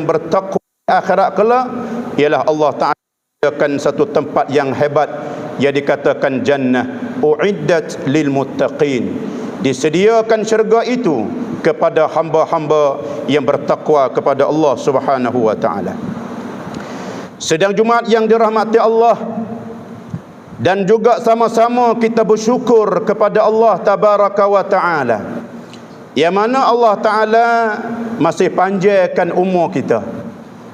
bertakwa akhirat kelak, ialah Allah Ta'ala akan satu tempat yang hebat yang dikatakan jannah uiddat lil muttaqin. Disediakan syurga itu kepada hamba-hamba yang bertakwa kepada Allah Subhanahu wa taala. Sedang Jumaat yang dirahmati Allah, dan juga sama-sama kita bersyukur kepada Allah Tabaraka wa taala, yang mana Allah Ta'ala masih panjangkan umur kita.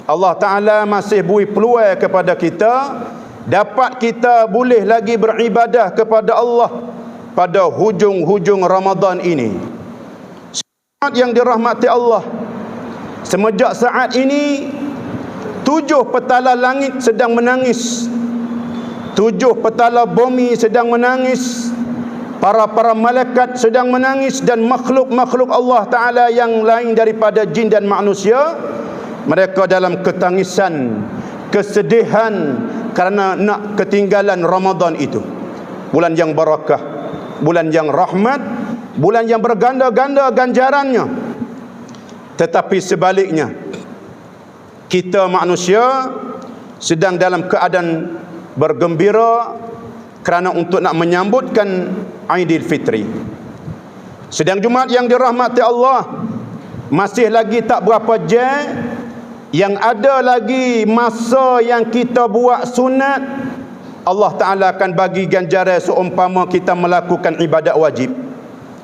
Allah Ta'ala masih beri peluang kepada kita, dapat kita boleh lagi beribadah kepada Allah pada hujung-hujung Ramadan ini. Saat yang dirahmati Allah, semenjak saat ini 7 petala langit sedang menangis, 7 petala bumi sedang menangis, para malaikat sedang menangis, dan makhluk-makhluk Allah Ta'ala yang lain daripada jin dan manusia, mereka dalam ketangisan, kesedihan kerana nak ketinggalan Ramadan itu. Bulan yang barakah, bulan yang rahmat, bulan yang berganda-ganda ganjarannya. Tetapi sebaliknya, kita manusia sedang dalam keadaan bergembira kerana untuk nak menyambutkan Aidilfitri. Sedang Jumaat yang dirahmati Allah, masih lagi tak berapa jam yang ada lagi masa yang kita buat sunat, Allah Ta'ala akan bagi ganjaran seumpama kita melakukan ibadat wajib.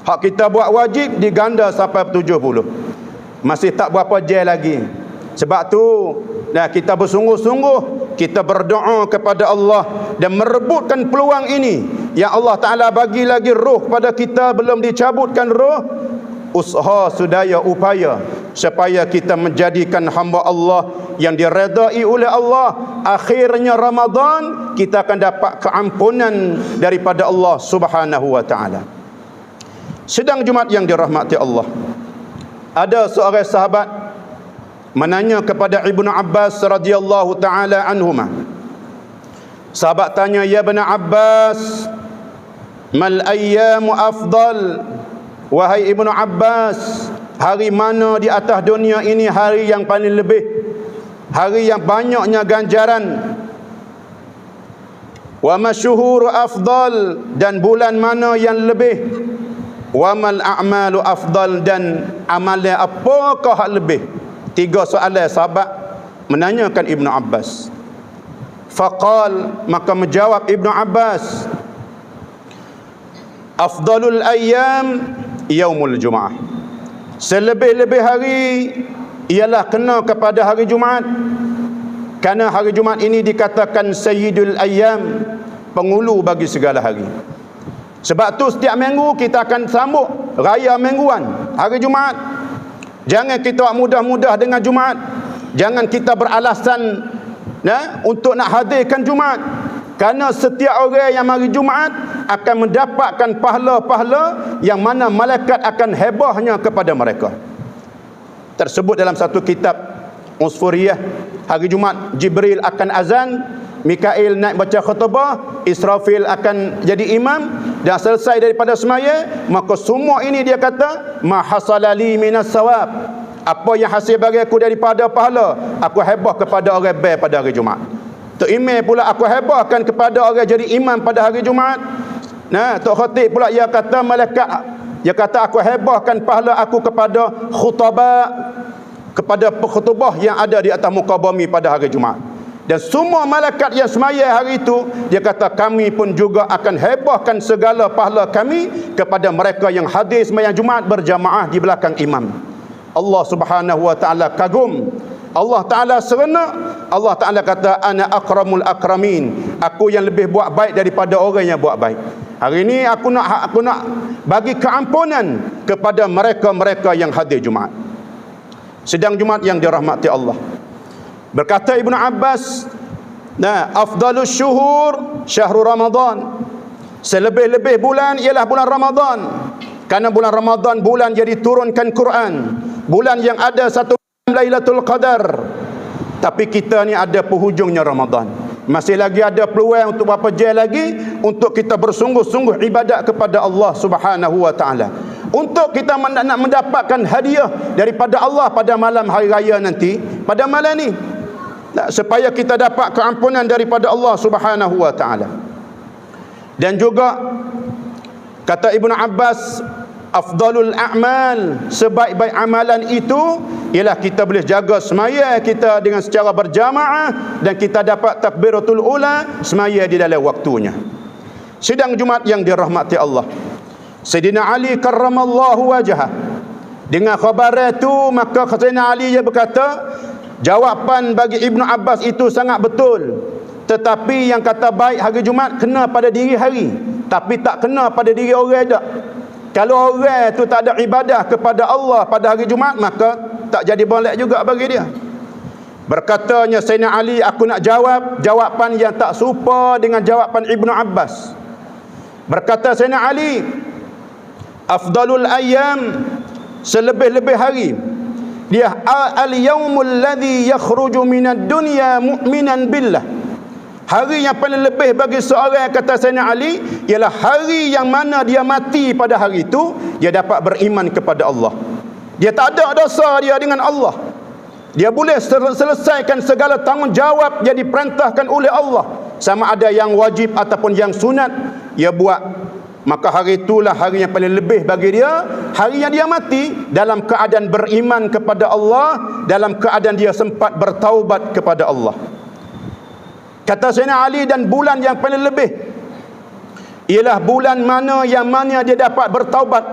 Hak kita buat wajib diganda sampai 70. Masih tak berapa jam lagi. Sebab tu kita bersungguh-sungguh, kita berdoa kepada Allah dan merebutkan peluang ini. Yang Allah Ta'ala bagi lagi roh pada kita, belum dicabutkan roh. Usaha sudaya upaya supaya kita menjadikan hamba Allah yang diredai oleh Allah. Akhirnya Ramadan kita akan dapat keampunan daripada Allah Subhanahu wa taala. Sedang Jumaat yang dirahmati Allah, ada seorang sahabat menanya kepada Ibnu Abbas radhiyallahu taala anhuma. Sahabat tanya, "Ya Ibnu Abbas, mal ayyamu afdal?" Wahai Ibnu Abbas, hari mana di atas dunia ini hari yang paling lebih, hari yang banyaknya ganjaran? Wa masyhuru afdal, dan bulan mana yang lebih? Wa mal a'malu afdal, dan amalan apakah lebih? 3 soalan sahabat menanyakan Ibnu Abbas. Faqal, maka menjawab Ibnu Abbas, afdalul ayyam yaumul Jumaah. Selebih-lebih hari ialah kena kepada hari Jumaat. Kerana hari Jumaat ini dikatakan sayyidul ayyam, pengulu bagi segala hari. Sebab tu setiap minggu kita akan sambut raya mingguan, hari Jumaat. Jangan kita mudah-mudah dengan Jumaat. Jangan kita beralasan untuk nak hadirkan Jumaat. Kerana setiap orang yang mari Jumaat akan mendapatkan pahala-pahala yang mana malaikat akan hebahnya kepada mereka. Tersebut dalam satu kitab Usfuriyah, hari Jumaat Jibril akan azan, Mikail naik baca khutbah, Israfil akan jadi imam, dan selesai daripada semaya, maka semua ini dia kata, ma hasalali minas sawab, apa yang hasil bagi aku daripada pahala, aku hebah kepada orang baik pada hari Jumaat. Tok Imam pula aku hebahkan kepada orang jadi imam pada hari Jumaat. Tok Khatib pula ia kata malaikat, dia kata aku hebahkan pahala aku kepada khutbah, kepada khutbah yang ada di atas muka bumi pada hari Jumaat. Dan semua malaikat yang semaya hari itu, dia kata kami pun juga akan hebahkan segala pahala kami kepada mereka yang hadir sembahyang Jumaat berjamaah di belakang imam. Allah Subhanahu wa taala kagum, Allah Ta'ala serentak. Allah Ta'ala kata, ana akramul akramin, aku yang lebih buat baik daripada orang yang buat baik. Hari ini aku nak bagi keampunan kepada mereka-mereka yang hadir Jumaat. Sedang Jumaat yang dirahmati Allah, berkata Ibnu Abbas, afdalus syuhur syahrul Ramadan, selebih-lebih bulan ialah bulan Ramadan. Karena bulan Ramadan bulan jadi turunkan Quran, bulan yang ada satu Lailatul Qadar. Tapi kita ni ada penghujungnya Ramadan, masih lagi ada peluang untuk berapa jam lagi untuk kita bersungguh-sungguh ibadat kepada Allah Subhanahu wa taala. untuk kita nak mendapatkan hadiah daripada Allah pada malam hari raya nanti, pada malam ni, supaya kita dapat keampunan daripada Allah Subhanahu wa taala. Dan juga kata Ibnu Abbas, afdalul a'mal, sebaik-baik amalan itu ialah kita boleh jaga semaya kita dengan secara berjamaah dan kita dapat takbiratul ula semaya di dalam waktunya. Sidang Jumaat yang dirahmati Allah, Sayyidina Ali karramallahu wajhah, dengan khabar itu maka Sayyidina Ali dia berkata, jawapan bagi Ibnu Abbas itu sangat betul, tetapi yang kata baik hari Jumaat kena pada diri hari, tapi tak kena pada diri orang dak. Kalau orang tu tak ada ibadah kepada Allah pada hari Jumaat, maka tak jadi boleh juga bagi dia. Berkatanya Sayyidina Ali, aku nak jawab jawapan yang tak serupa dengan jawapan Ibnu Abbas. Berkata Sayyidina Ali, afdalul ayyam, selebih-lebih hari, dia al-yaumul ladzi yakhruju minad dunya mu'minan billah. Hari yang paling lebih bagi seorang, kata Sayyidina Ali, ialah hari yang mana dia mati pada hari itu, dia dapat beriman kepada Allah. Dia tak ada dosa dia dengan Allah. Dia boleh selesaikan segala tanggungjawab yang diperintahkan oleh Allah, sama ada yang wajib ataupun yang sunat dia buat. Maka hari itulah hari yang paling lebih bagi dia, hari yang dia mati dalam keadaan beriman kepada Allah, dalam keadaan dia sempat bertaubat kepada Allah. Kata Sayyidina Ali, dan bulan yang paling lebih ialah bulan mana yang mana dia dapat bertaubat,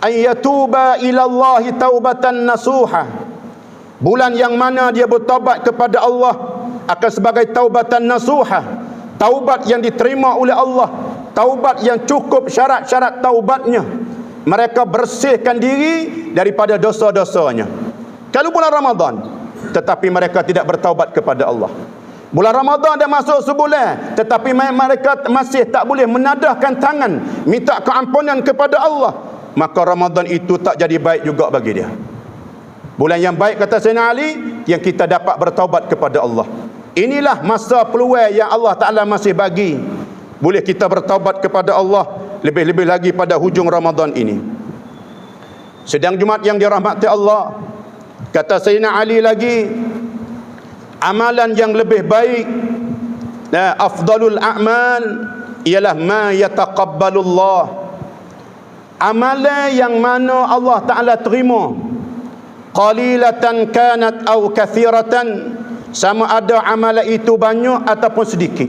ayyatuba ilallahi taubatan nasuha, bulan yang mana dia bertaubat kepada Allah akan sebagai taubatan nasuha, taubat yang diterima oleh Allah, taubat yang cukup syarat-syarat taubatnya, mereka bersihkan diri daripada dosa-dosanya. Kalau bulan Ramadan tetapi mereka tidak bertaubat kepada Allah, bulan Ramadan dah masuk sebulan tetapi mereka masih tak boleh menadahkan tangan minta keampunan kepada Allah, maka Ramadan itu tak jadi baik juga bagi dia. Bulan yang baik, kata Sayyidina Ali, yang kita dapat bertaubat kepada Allah. Inilah masa peluang yang Allah Ta'ala masih bagi, boleh kita bertaubat kepada Allah, lebih-lebih lagi pada hujung Ramadan ini. Sedang Jumaat yang dirahmati Allah, kata Sayyidina Ali lagi, amalan yang lebih baik, afdalul a'mal, ialah ma yataqabbalullah, amalan yang mana Allah Ta'ala terima, qalilatan kanat au kathiratan, sama ada amalan itu banyak ataupun sedikit.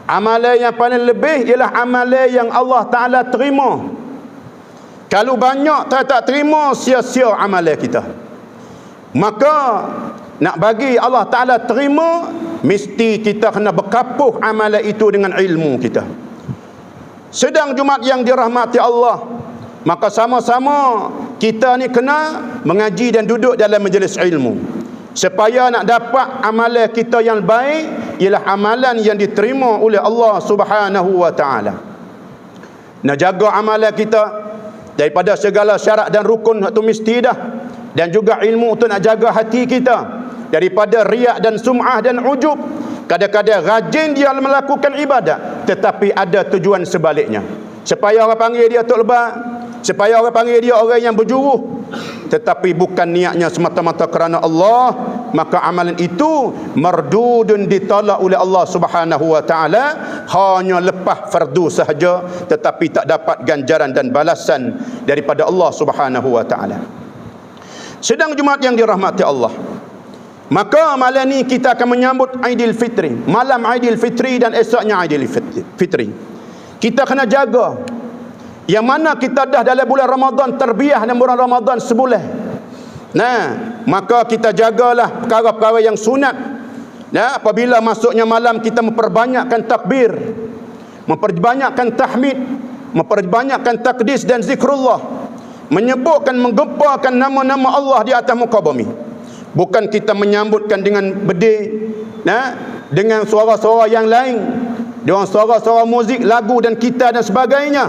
Amalan yang paling lebih ialah amalan yang Allah Ta'ala terima. Kalau banyak tak terima, sia-sia amalan kita. Maka nak bagi Allah Ta'ala terima, mesti kita kena berkapuh amalan itu dengan ilmu kita. Sedang Jumaat yang dirahmati Allah, maka sama-sama kita ni kena mengaji dan duduk dalam majlis ilmu, supaya nak dapat amalan kita yang baik ialah amalan yang diterima oleh Allah Subhanahu wa taala. Nak jaga amalan kita daripada segala syarat dan rukun itu mesti dah. Dan juga ilmu tu nak jaga hati kita daripada riak dan sum'ah dan ujub. Kadang-kadang rajin dia melakukan ibadat tetapi ada tujuan sebaliknya, supaya orang panggil dia tok lebat, supaya orang panggil dia orang yang berjuruh, tetapi bukan niatnya semata-mata kerana Allah, maka amalan itu mardudun, ditolak oleh Allah Subhanahu wa taala, hanya lepas fardu sahaja tetapi tak dapat ganjaran dan balasan daripada Allah Subhanahu wa taala. Sedang Jumaat yang dirahmati Allah, maka malam ni kita akan menyambut Aidil Fitri, malam Aidil Fitri dan esoknya Aidil Fitri. Kita kena jaga yang mana kita dah dalam bulan Ramadan, terbiah dalam bulan Ramadan sebulan. Maka kita jagalah perkara-perkara yang sunat. Apabila masuknya malam, kita memperbanyakkan takbir, memperbanyakkan tahmid, memperbanyakkan takdis dan zikrullah, menyebutkan, menggempakan nama-nama Allah di atas muka bumi. Bukan kita menyambutkan dengan bedil, dengan suara-suara yang lain, dengan suara-suara muzik, lagu dan kita dan sebagainya.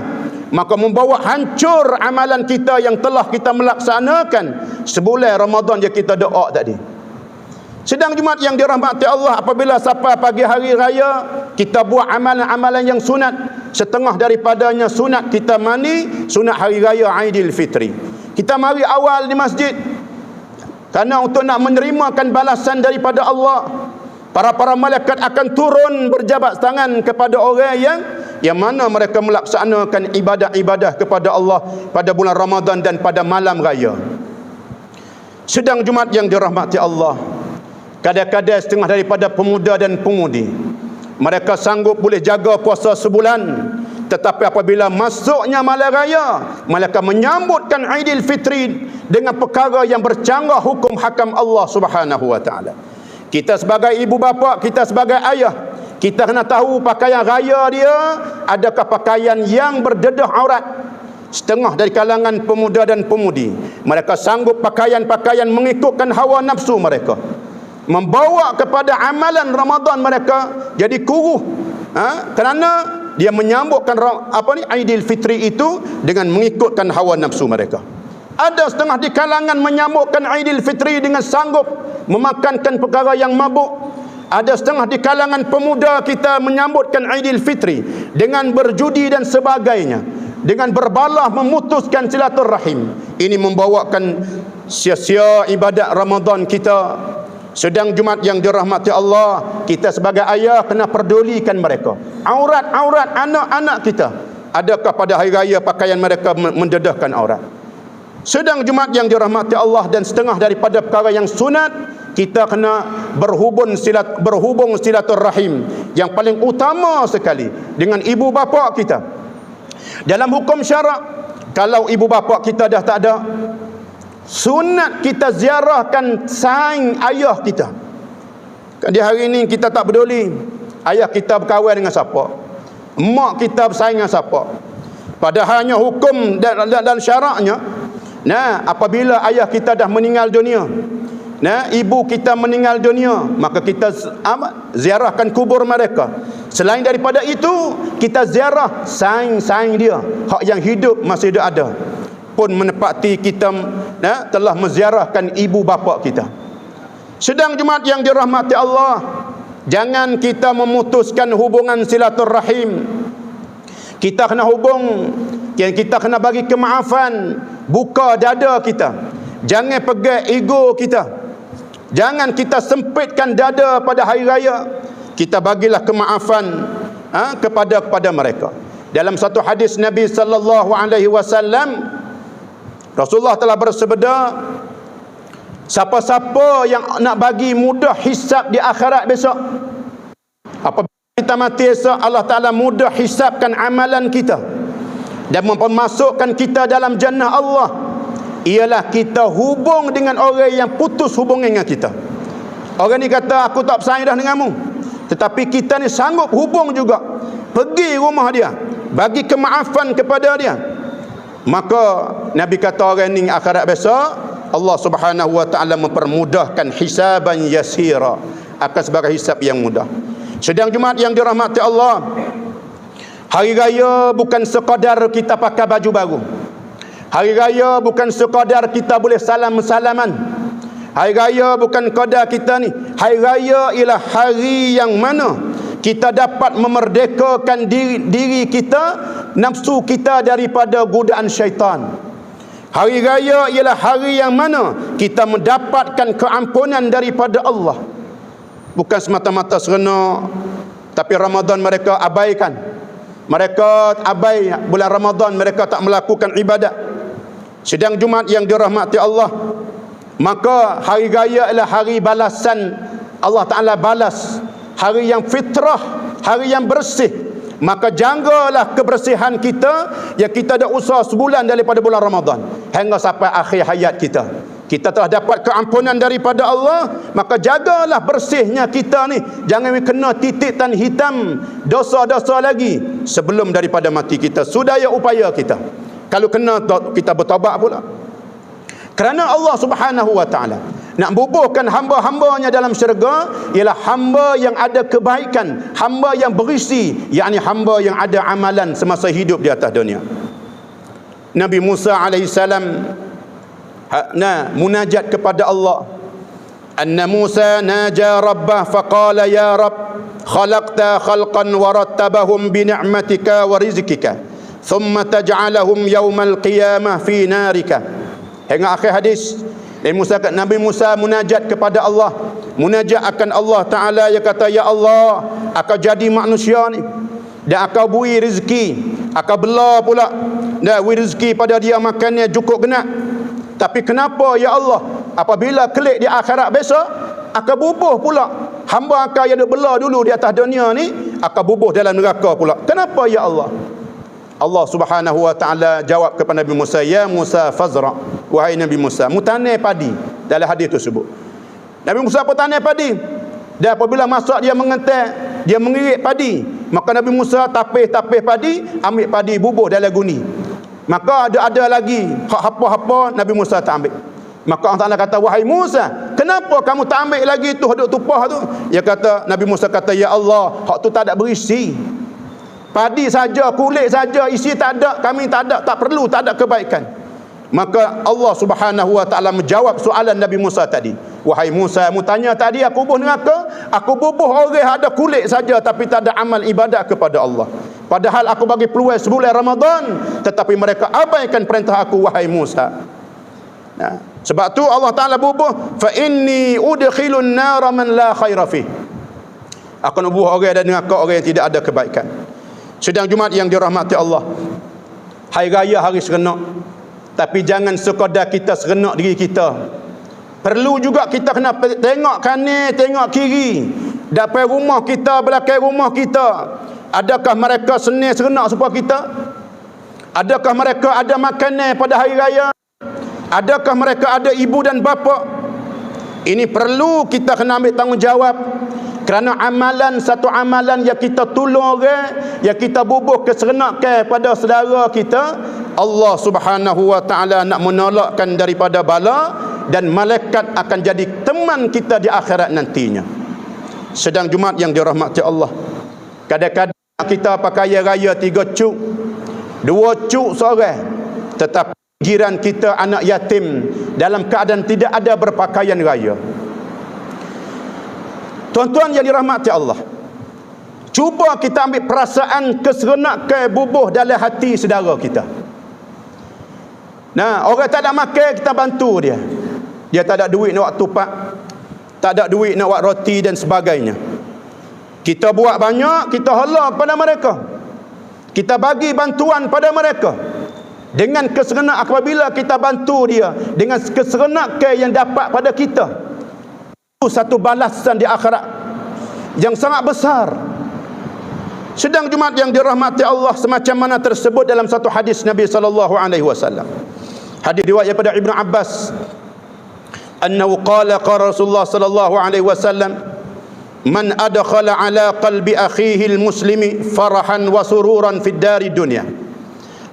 Maka membawa hancur amalan kita yang telah kita melaksanakan sebulan Ramadan yang kita doa tadi. Sedang Jumaat yang dirahmati Allah, apabila sampai pagi hari raya, kita buat amalan-amalan yang sunat, setengah daripadanya sunat kita mandi, sunat hari raya Aidilfitri. Kita mari awal di masjid kerana untuk nak menerimakan balasan daripada Allah. Para malaikat akan turun berjabat tangan kepada orang yang mana mereka melaksanakan ibadah-ibadah kepada Allah pada bulan Ramadan dan pada malam raya. Sedang Jumaat yang dirahmati Allah, kadang-kadang setengah daripada pemuda dan pemudi mereka sanggup boleh jaga puasa sebulan, tetapi apabila masuknya malam raya, mereka menyambutkan Aidilfitri dengan perkara yang bercanggah hukum hakam Allah Subhanahu wa taala. Kita sebagai ibu bapa, kita sebagai ayah, kita kena tahu pakaian raya dia adakah pakaian yang berdedah aurat. Setengah dari kalangan pemuda dan pemudi mereka sanggup pakaian-pakaian mengikutkan hawa nafsu mereka, membawa kepada amalan Ramadan mereka jadi kuruh, kerana dia menyambutkan Aidilfitri itu dengan mengikutkan hawa nafsu mereka. Ada setengah di kalangan menyambutkan Aidilfitri dengan sanggup memakankan perkara yang mabuk. Ada setengah di kalangan pemuda kita menyambutkan Aidilfitri dengan berjudi dan sebagainya, dengan berbalah memutuskan silaturahim. Ini membawakan sia-sia ibadat Ramadan kita. Sedang Jumaat yang dirahmati Allah, kita sebagai ayah kena pedulikan mereka. Aurat-aurat anak-anak kita, adakah pada hari raya pakaian mereka mendedahkan aurat? Sedang Jumaat yang dirahmati Allah dan setengah daripada perkara yang sunat, kita kena berhubung silaturahim yang paling utama sekali dengan ibu bapa kita. Dalam hukum syarak, kalau ibu bapa kita dah tak ada, sunat kita ziarahkan saing ayah kita. Di hari ini kita tak peduli ayah kita berkahwin dengan siapa, mak kita bersaing dengan siapa. Padahalnya hukum dan syaraknya, apabila ayah kita dah meninggal dunia, ibu kita meninggal dunia, maka kita ziarahkan kubur mereka. Selain daripada itu, kita ziarah saing-saing dia, hak yang hidup masih ada, pun menepati kita telah menziarahkan ibu bapa kita. Sedang Jumaat yang dirahmati Allah, jangan kita memutuskan hubungan silaturahim. Kita kena hubung, kita kena bagi kemaafan, buka dada kita. Jangan pegang ego kita. Jangan kita sempitkan dada pada hari raya. Kita bagilah kemaafan kepada mereka. Dalam satu hadis Nabi sallallahu alaihi wasallam, Rasulullah telah bersabda, siapa-siapa yang nak bagi mudah hisab di akhirat besok, apabila kita mati esok, Allah Ta'ala mudah hisabkan amalan kita dan memasukkan kita dalam jannah Allah, ialah kita hubung dengan orang yang putus hubungan dengan kita. Orang ni kata, aku tak bersaing dah denganmu, tetapi kita ni sanggup hubung juga, pergi rumah dia, bagi kemaafan kepada dia. Maka Nabi kata orang ni akhirat besok, Allah Subhanahu wa taala mempermudahkan hisaban yasira, akan sebagai hisab yang mudah. Sedang Jumaat yang dirahmati Allah, hari raya bukan sekadar kita pakai baju baru. Hari raya bukan sekadar kita boleh salam-salaman. Hari raya bukan sekadar kita ni. Hari raya ialah hari yang mana kita dapat memerdekakan diri kita, nafsu kita daripada godaan syaitan. Hari raya ialah hari yang mana kita mendapatkan keampunan daripada Allah. Bukan semata-mata serentak, tapi Ramadan mereka abaikan. Mereka abai bulan Ramadan, mereka tak melakukan ibadat. Sedang Jumaat yang dirahmati Allah, maka hari raya adalah hari balasan. Allah Ta'ala balas, hari yang fitrah, hari yang bersih. Maka jagalah kebersihan kita, yang kita ada usaha sebulan daripada bulan Ramadan hingga sampai akhir hayat kita. Kita telah dapat keampunan daripada Allah, maka jagalah bersihnya kita ni. Jangan kena tititan hitam dosa-dosa lagi sebelum daripada mati kita. Sudaya upaya kita. Kalau kena, kita bertaubat pula. Kerana Allah Subhanahu wa taala nak bubuhkan hamba-hambanya dalam syurga, ialah hamba yang ada kebaikan, hamba yang berisi, yakni hamba yang ada amalan semasa hidup di atas dunia. Nabi Musa alaihissalam munajat kepada Allah. Anna Musa naja rabbah faqala ya Rabb khalaqta khalqan wa rattabahum bi ni'matika wa rizqika thumma taj'alahum yawmal qiyamah fi narika. Hingga akhir hadis. Nabi Musa munajat kepada Allah, munajat akan Allah Ta'ala. Dia kata, ya Allah, akan jadi manusia ni dan akan beri rezeki, akan bela pula dan beri rezeki pada dia makannya cukup kena. Tapi kenapa ya Allah, apabila kelik di akhirat besok akan bubuh pula, hamba akan yang bela dulu di atas dunia ni akan bubuh dalam neraka pula. Kenapa ya Allah? Allah Subhanahu wa taala jawab kepada Nabi Musa, ya Musa fazra, wahai Nabi Musa, mutanai padi. Dalam hadis tersebut Nabi Musa bertanai padi, dan apabila masuk dia mengentai, dia mengirik padi, maka Nabi Musa tapih padi, ambil padi bubuh dalam guni. Maka ada lagi hapa-hapa, Nabi Musa tak ambil. Maka Allah Taala kata, wahai Musa, kenapa kamu tak ambil lagi tu hadut tupah tu? Dia kata, Nabi Musa kata, ya Allah, hak tu tak ada berisi. Padi saja, kulit saja, isi tak ada, kami tak ada, tak perlu, tak ada kebaikan. Maka Allah Subhanahu wa taala menjawab soalan Nabi Musa tadi. Wahai Musa, mu tanya tadi aku bubuh neraka, aku bubuh orang ada kulit saja tapi tak ada amal ibadat kepada Allah. Padahal aku bagi peluang sebulan Ramadan, tetapi mereka abaikan perintah aku, wahai Musa. Nah, sebab tu Allah Taala bubuh, fa inni udkhilun nar man la khaira fih. Aku nak bubuh orang ada neraka, orang yang tidak ada kebaikan. Sedang Jumaat yang dirahmati Allah, hari raya hari serentak, tapi jangan sekadar kita serentak diri kita. Perlu juga kita kena tengok kanan, tengok kiri, depan rumah kita, belakang rumah kita. Adakah mereka senang serentak supaya kita? Adakah mereka ada makanan pada hari raya? Adakah mereka ada ibu dan bapa? Ini perlu kita kena ambil tanggungjawab. Kerana amalan, satu amalan yang kita tolong orang, yang kita bubuh keserenakan pada saudara kita, Allah Subhanahu wa taala nak menolakkan daripada bala, dan malaikat akan jadi teman kita di akhirat nantinya. Sedang Jumaat yang dirahmati Allah, kadang-kadang kita pakai raya 3 cuk, 2 cuk seorang, tetapi jiran kita anak yatim dalam keadaan tidak ada berpakaian raya. Tuan-tuan yang dirahmati Allah, cuba kita ambil perasaan keserenakan bubuh dalam hati saudara kita. Nah, orang tak ada makan, kita bantu dia. Dia tak ada duit nak buat tupak, tak ada duit nak buat roti dan sebagainya. Kita buat banyak, kita hala kepada mereka, kita bagi bantuan pada mereka. Dengan keserenak, apabila kita bantu dia dengan keserenakan yang dapat pada kita, itu satu balasan di akhirat yang sangat besar. Sedang Jumaat yang dirahmati Allah, semacam mana tersebut dalam satu hadis Nabi sallallahu alaihi wasallam. Hadis riwayat daripada Ibnu Abbas, annahu qala Rasulullah sallallahu alaihi wasallam, man adkhala ala qalbi akhihi almuslimi farahan wa sururan fid dari dunya,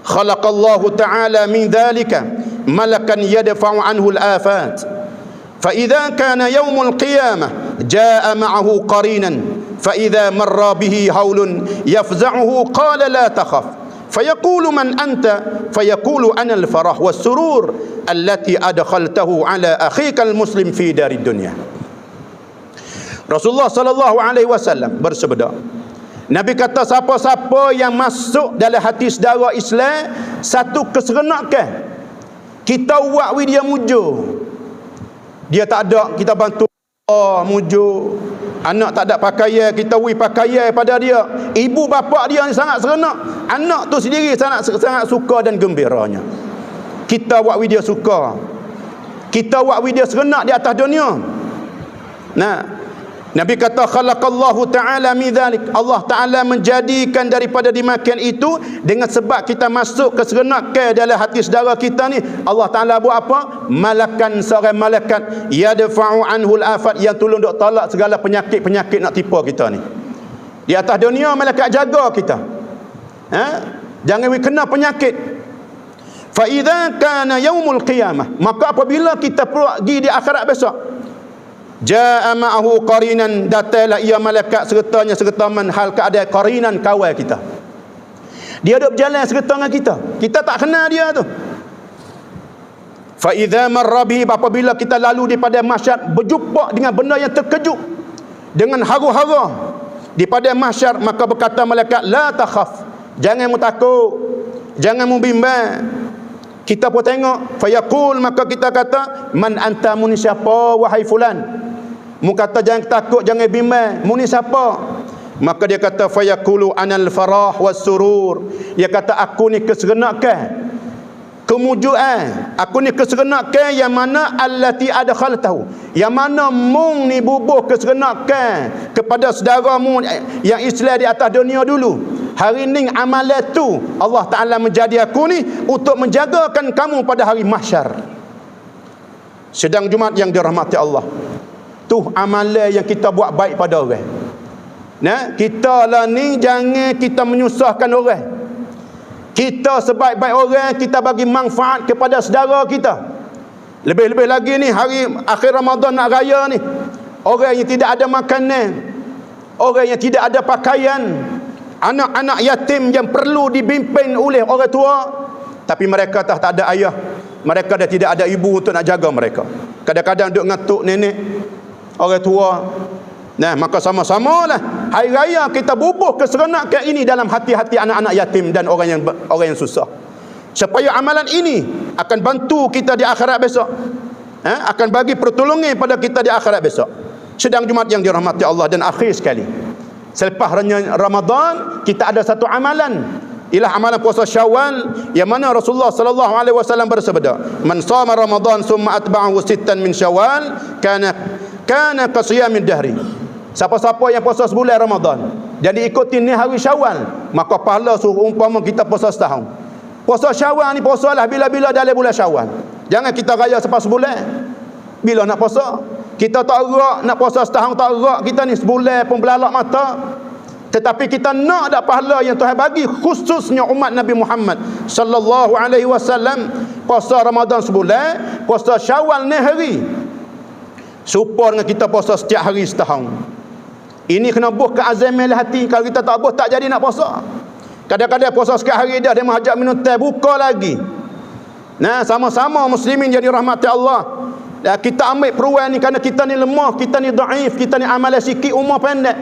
khalaqallahu ta'ala min dhalika malakan yadfa'u anhu al-afat. فإذا كان يوم القيامة جاء معه قرينا فإذا مر به هول يفزعه قال لا تخف فيقول من أنت فيقول أنا الفرح والسرور التي أدخلته على أخيك المسلم في دار الدنيا. Rasulullah sallallahu alaihi wasallam bersabda, Nabi kata, siapa-siapa yang masuk dalam hati saudara Islam satu keserenakan, kita buat dia mujur. Dia tak ada, kita bantu, mujur. Anak tak ada pakaian, kita beri pakaian pada dia. Ibu bapa dia sangat serenak, anak tu sendiri sangat suka dan gembiranya. Kita buat dia suka, kita buat dia serenak di atas dunia. Nah, Nabi kata, khalaqallahu ta'ala min dhalik, Allah Ta'ala menjadikan daripada dimakan itu dengan sebab kita masuk keserenakan dalam hati saudara kita ni. Allah Ta'ala buat apa? Malakan, seorang malaikat, yadfa'u anhul afat, yang tolong dok tolak segala penyakit-penyakit nak tipu kita ni. Di atas dunia malaikat jaga kita, jangan kena penyakit. Fa idza kana yaumul qiyamah, maka apabila kita pergi di akhirat besok, jaa ma'ahu qarinan, datanglah ia malaikat sertanya serta man, hal keadaan qarinan, kawan kita. Dia duk berjalan serta dengan kita, kita tak kenal dia tu. Fa idza marra bihi, apabila kita lalu daripada masyad, berjumpa dengan benda yang terkejut, dengan hara-hara, di padang mahsyar, maka berkata malaikat, la takhaf, jangan mu takut, jangan mu bimbang. Kita pun tengok, fayaqul, maka kita kata, man anta, muni siapa wahai fulan? Mu kata jangan takut, jangan bimbang, muni siapa? Maka dia kata, fayaqulu anal farah was surur, dia kata aku ni keserenakan, kemujuan, aku ni keserenakan yang mana allati adkhaltahu, yang mana mung ni bubuh keserenakan kepada saudaramu yang Islam di atas dunia dulu. Hari ni amalan tu Allah Ta'ala menjadi aku ni untuk menjagakan kamu pada hari mahsyar. Sedang Jumaat yang dirahmati Allah, tu amalan yang kita buat baik pada orang. Nah, kita lah ni jangan kita menyusahkan orang. Kita sebaik-baik orang, kita bagi manfaat kepada saudara kita. Lebih-lebih lagi ni hari akhir Ramadan nak raya ni, orang yang tidak ada makanan, orang yang tidak ada pakaian, anak-anak yatim yang perlu dibimbing oleh orang tua, tapi mereka tak ada ayah, mereka dah tidak ada ibu untuk nak jaga mereka. Kadang-kadang duk ngatuk nenek, orang tua. Nah, maka sama-samalah hari raya kita bubuh keserenakan ini dalam hati-hati anak-anak yatim dan orang yang susah, supaya amalan ini akan bantu kita di akhirat besok, akan bagi pertolongan pada kita di akhirat besok. Sedang Jumaat yang dirahmati Allah, dan akhir sekali, selepas Ramadan kita ada satu amalan, ialah amalan puasa Syawal, yang mana Rasulullah sallallahu alaihi wasallam bersabda, man shama Ramadan summa atba'ahu sittan min Syawal kana qasiyamid dahri. Siapa-siapa yang puasa sebulan Ramadan dan diikuti ni hari Syawal, maka pahala seumpama kita puasa setahun. Puasa Syawal ni puasalah bila-bila dalam bulan Syawal. Jangan kita raya selepas sebulan. Bila nak puasa? Kita tak gerak nak puasa setahun, tak gerak kita ni sebulan pun belalak mata. Tetapi kita nak ada pahala yang Tuhan bagi, khususnya umat Nabi Muhammad sallallahu alaihi wasallam, puasa Ramadan sebulan, puasa Syawal ni hari, serupa dengan kita puasa setiap hari setahun. Ini kena buh keazaman hati. Kalau kita tak buh, tak jadi nak puasa. Kadang-kadang puasa sikit hari dia menghajak minum teh, buka lagi. Nah, sama-sama muslimin jadi rahmati Allah. Dan kita ambil peruan ni kerana kita ni lemah, kita ni daif, kita ni amalan sikit, umur pendek.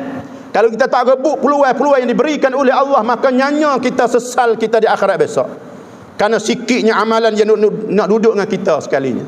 Kalau kita tak rebut peluang-peluang yang diberikan oleh Allah, maka nyanya kita sesal kita di akhirat besok, kerana sikitnya amalan yang nak duduk dengan kita sekalinya.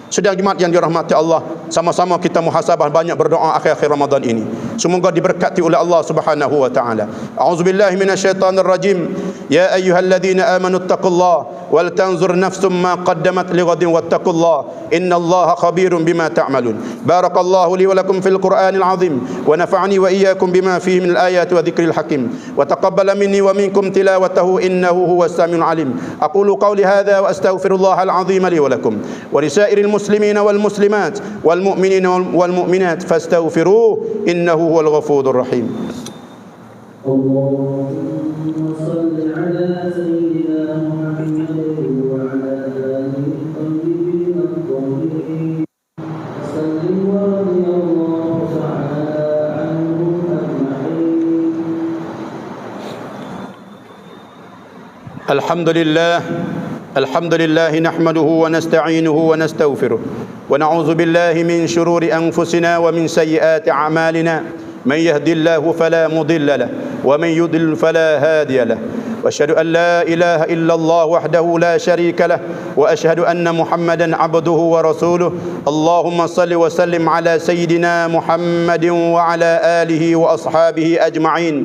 Sedang Jumaat yang dirahmati Allah, sama-sama kita muhasabah, banyak berdoa akhir-akhir Ramadan ini. Semoga diberkati oleh Allah Subhanahu wa taala. A'udzubillahi minasyaitonir rajim. Ya ayyuhalladzina amanu taqullaha wal tanzur nafsum ma qaddamat lighadin wattaqullaha innallaha khabirum bima ta'malun. Barakallahu li wa lakum fil Qur'anil azim wa nafa'ani wa iyyakum bima fihi minal ayati wa dzikril hakim wa taqabbala minni wa minkum tilawatahu innahu huwas samiul alim. Aqulu qawli hadza wa astaghfirullahal azim li wa lakum wa lisairil المسلمين والمسلمات والمؤمنين والمؤمنات فاستغفروه إنه هو الغفور الرحيم. اللهم صل على سيدنا محمد وعلى آله الطيبين الطاهرين وسلم ورضي الله تعالى عنهم أجمعين. الحمد لله نحمده ونستعينه ونستغفره ونعوذ بالله من شرور أنفسنا ومن سيئات أعمالنا. من يهد الله فلا مضل له ومن يضلل فلا هادي له. وأشهد أن لا إله إلا الله وحده لا شريك له وأشهد أن محمدا عبده ورسوله. اللهم صل وسلم على سيدنا محمد وعلى آله وأصحابه أجمعين.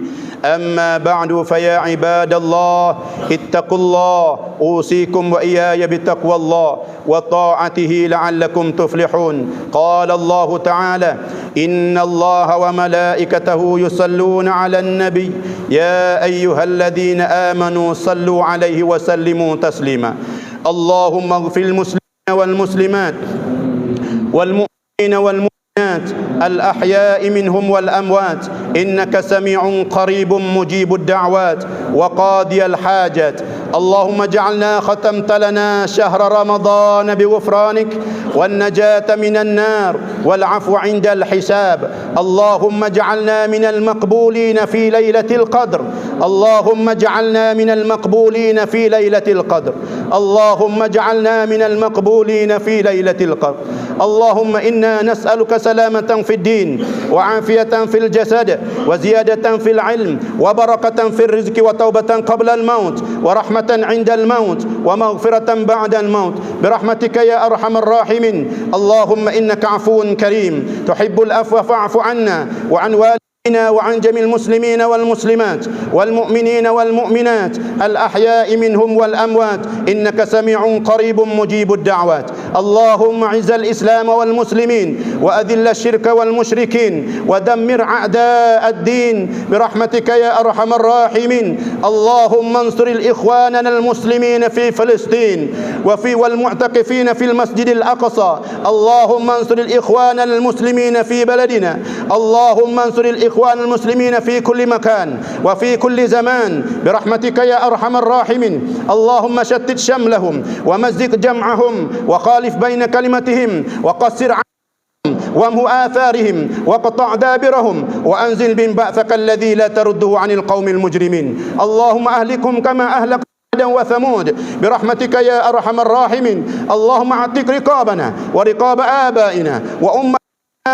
أما بعد فيا عباد الله اتقوا الله أوصيكم وإياي بتقوى الله وطاعته لعلكم تفلحون. قال الله تعالى إن الله وملائكته يصلون على النبي يا أيها الذين آمنوا صلوا عليه وسلموا تسليما. اللهم اغفر المسلمين والمسلمات والمؤمنين والمؤمنات الأحياء منهم والأموات إنك سميع قريب مجيب الدعوات وقاضي الحاجات. اللهم اجعلنا ختمت لنا شهر رمضان بغفرانك والنجاة من النار والعفو عند الحساب. اللهم اجعلنا من المقبولين في ليلة القدر. اللهم اجعلنا من المقبولين في ليلة القدر. اللهم اجعلنا من المقبولين في ليلة القدر. اللهم إنا نسألك سلامة في الدين وعافية في الجسد وزيادة في العلم وبركة في الرزق وتوبة قبل الموت ورحمة عند الموت ومغفرة بعد الموت برحمتك يا أرحم الراحمين. اللهم إنك عفو كريم تحب العفو فاعف عنا وعن والدينا وعن جميع المسلمين والمسلمات والمؤمنين والمؤمنات الأحياء منهم والأموات إنك سميع قريب مجيب الدعوات. اللهم اعز الإسلام والمسلمين وأذل الشرك والمشركين ودمر أعداء الدين برحمتك يا أرحم الراحمين. اللهم انصر الإخواننا المسلمين في فلسطين والمعتكفين في المسجد الأقصى. اللهم انصر الإخوان المسلمين في بلدنا. اللهم انصر الإخوان المسلمين في كل مكان وفي كل زمان برحمتك يا أرحم الراحمين. اللهم شتت شملهم ومزق جمعهم وخالف بين كلمتهم وقصر عنهم وامه آثارهم وقطع دابرهم وأنزل بهم بأسك الذي لا ترده عن القوم المجرمين. اللهم أهلكهم كما أهلك عادا وثمود برحمتك يا أرحم الراحمين. اللهم اعتق رقابنا ورقاب آبائنا وأمتنا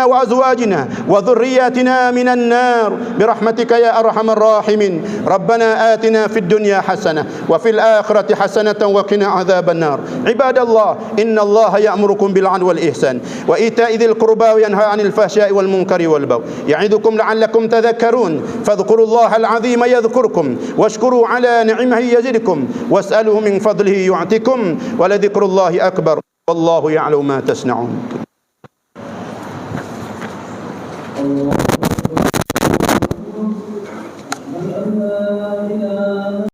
وأزواجنا وذرياتنا من النار برحمتك يا أرحم الراحمين. ربنا آتنا في الدنيا حسنة وفي الآخرة حسنة وقنا عذاب النار. عباد الله إن الله يأمركم بالعدل والإحسان وإيتاء ذي القربى وينهى عن الفحشاء والمنكر والبغي يعظكم لعلكم تذكرون. فاذكروا الله العظيم يذكركم واشكروا على نعمه يزدكم واسألوه من فضله يعطكم ولذكر الله أكبر والله يعلم ما تصنعون.